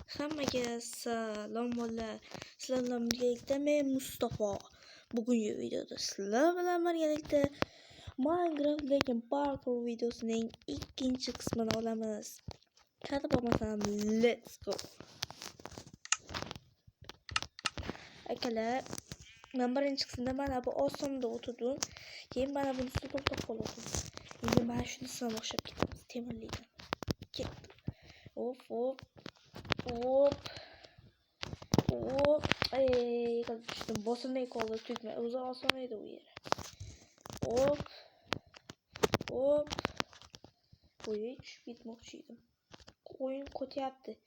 Hammaga salomlar. Sizlar bilan birgalikda men Mustafa. Bugungi videoda sizlar bilan birgalikda Minecraft lekin parkour videosining ikkinchi qismini olamiz. Hadi bo'lmasam let's go. Akalar, men birinchi qismda mana bu osmonda o'tirdim. Keyin mana buni ustida to'xtab qoldim. Endi mana shuni sinab o'xshab ketamiz temirlikdan. Ketdim. Hop. Kalmıştım. Boss'un ilk oldu tükme. Uzağa sonraydı bu yer. Hop. Bu hiç bitmokçuydım. Oyun kötü yaptı.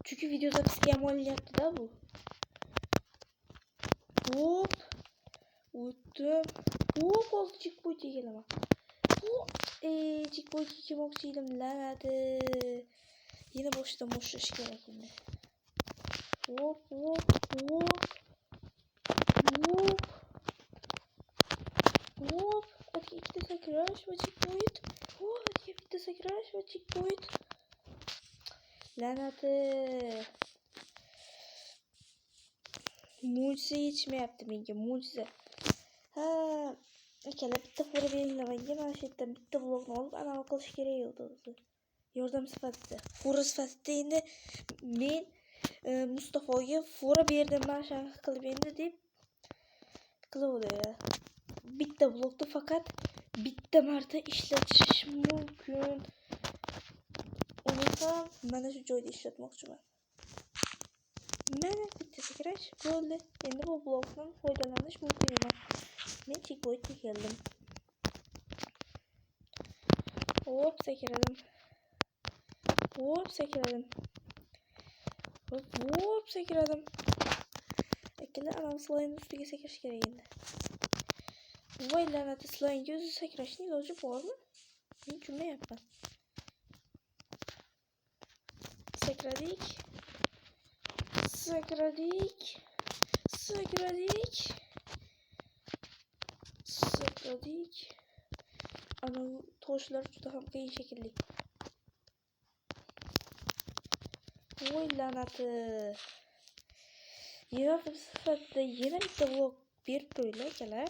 Çünkü videoda scam yaptı da bu. Hop. Uydum. Hop oldu checkpoint değil ama. Hop. Checkpoint yemokçuydum lan hadi. Yine boşta iş gerek yine. Hop. Hadi ikide sakraş ve checkpoint. Hadi ikide sakraş ve checkpoint. Lanatı. Mucize hiç mi yaptım yenge? Mucize. Ekele bitti fırı belirlemeyince ben şeyden bitti vlogunu alıp ana kılış gereği oldu. Yordam sıfatı. Fırı sıfatı deyince men Mustafa'ya fura berdim ben şarkı kılıp endi deyip kılıp oluyor. Bitta blokta fakat bitta marta işletiş mümkün. Onu mana şu joyda işletmoqchiman. Mana bitta sakrash bo'ldi. Endi bu blokdan foydalanish mumkin emas. Men checkpointga keldim. Hop sakradim. Hop sakradim. Akıllı anam slayın üstüge sakrash kerak endi. Voy lanatı slayın gözü sakrashning iloji bormi? Men tushunmayapman. Sakradik. Ana toshlar juda ham qiyin shekilli. Voy lanatı. Yaratıp sifatida yana bitta blok berib turinglar akalar.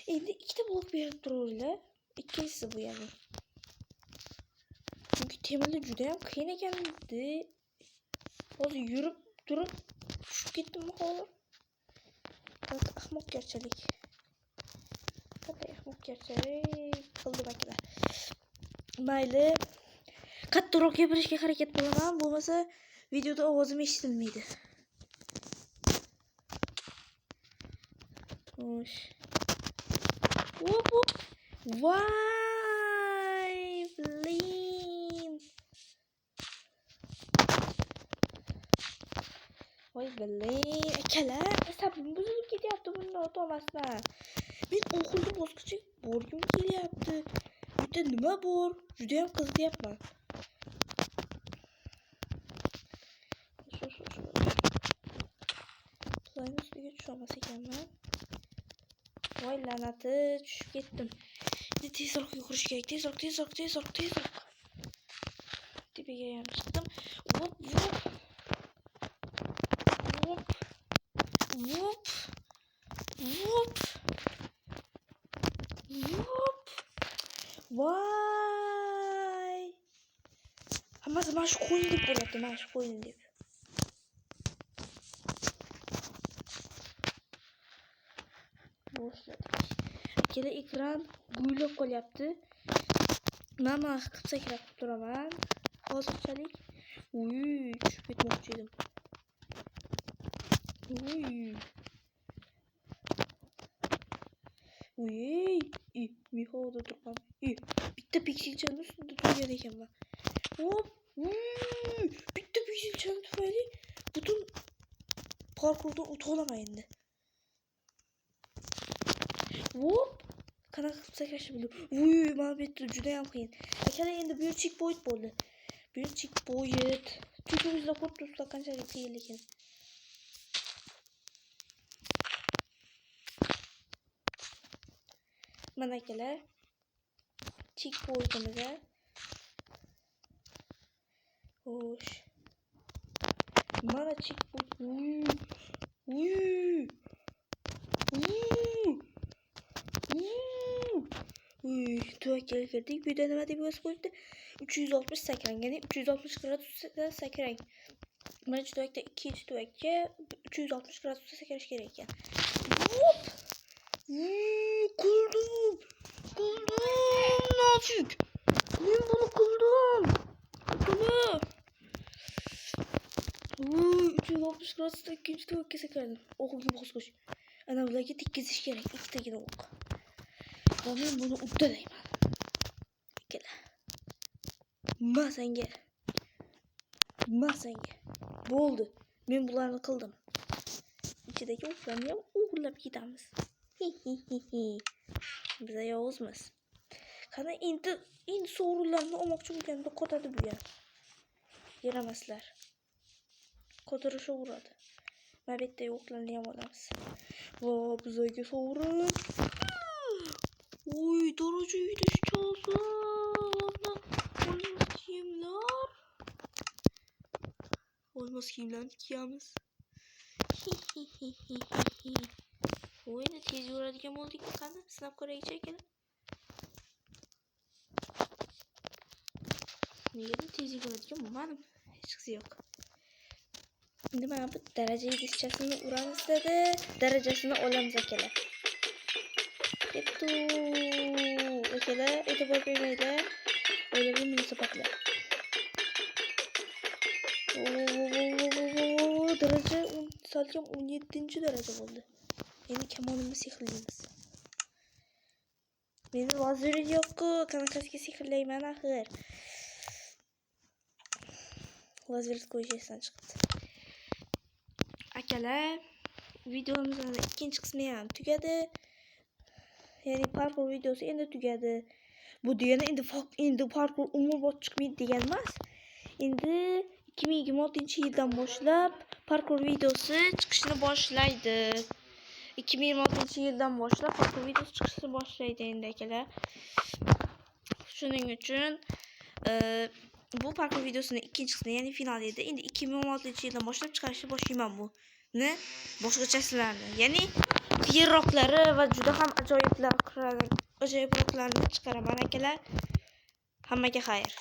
Endi ikkita blok berib turinglar. Ikkinchisi bu yani. Çünkü temirli juda ham qiyin ekandi. Hozir yurib turib tushib ketdim hozir. Ahmoqgarchilik. Qanday ahmoqgarchilik qildim akalar. Mayli. Qattiqroq gapirishga harakat qilaman, bo'lmasa videoda ovozim eshitilmaydi. Xo'sh. Hop. Vay, blin. Voy blin. Akalar, asabim buzilib ketyapti bunda o'tamasdan. Men oxirgi bosqichga borgim kelyapti. Bu yerda nima bor? Juda ham qiziqyapman. Slayın üstüge tusholmas ekanman. Voy lanati, tushib ketdim. Endi tezroq yugurish kerak. Tezroq. Tepaga ham chiqdim. Hop. Voy. Hammasi mana shu qo'yin deb bo'lyapti, mana shu qo'yin deb. Boshladik. Ikkala ekran guylab qolyapti. Mana qilib sakrab turaman. Hozirchalik. Tushib ketmoqchi edim. Mihoda turibman. Bitta pikselchani ustida turgan ekanman. Hop. Bitta pikselchani tufayli butun parkurdan o'ta olaman endi. Hop. Qanaqa qilib sakrashni bildim. Mana bu yerda juda ham qiyin. Akalar, endi bu checkpoint bo'ldi. Bu checkpoint. Chunki ko'rib turibsizlar qanchalik qiyinligini. Mana akalar, checkpointimiz. Xo'sh. Mana checkpoint. Uy. Tuvakka kirdik. Bu yerda nima deb yozib qo'yibdi? 360 sakrang, ya'ni 360 gradusda sakrang. Mana shu tuvakda ikkinchi tuvakka 360 gradusda sakrash kerak ekan. Hop! Qildim. Nafik. Men buni qildim. Buni. 360 gradusda ikkinchi tuvakka sakradim. O'qilga bosqish. Ana bularga tekkizish kerak, ikkitagina o'q. Va men buni uddalayman. Ikkala. Masanga. Bo'ldi. Men bularni qildim. Ichidagi o'qlarni ham o'g'irlab ketamiz. Biz yovuzmiz. Qani endi sovrinlarni olmoqchi bo'lganda qotadi bu yer. Yaramaslar. Qotirishaveradi. Mana bu yerda o'qlarni ham olamiz. Va bizga sovrin. Oy, daraja yudish cho'sa. Olmaz kiyimlarni kiyamiz. O'yini tez yuradigan bo'ldik. Qani, sinab ko'raylik ekan. Nega tez yuradigan bo'lmadim? Hech qisi yo'q. Endi mana bu daraja yetishchasini uramiz dedi. Darajasini olamiz akalar. Kettu. Akalar, e'tibor bermaylar. O'ylab munosabatlar. Daraja salkam 17-daraja bo'ldi. Endi kamonimni sehrlaymiz. Meni vaziri yo'q-ku, kanakasiga sehrlayman axir. Lazer qo'yishdan chiqdi. Akalar, videomizning ikkinchi qismi ham tugadi. Ya'ni parkour videosi endi tugadi. Bu degani endi parkour umrbod chiqmaydi degan emas. Endi 2026-yildan boshlab parkour videosi chiqishni boshlaydi. 2026-yildan boshlab parkour videosi chiqishni boshlaydi endi akalar. Shuning uchun bu parkour videosining ikkinchi qismi, ya'ni final edi. Endi 2026-yildan boshlab chiqarishni boshlayman buni. Boshqachasilarni, ya'ni qiyinroqlari va juda ham ajoyibroqlarni chiqaraman akalar. Hammaga xayr.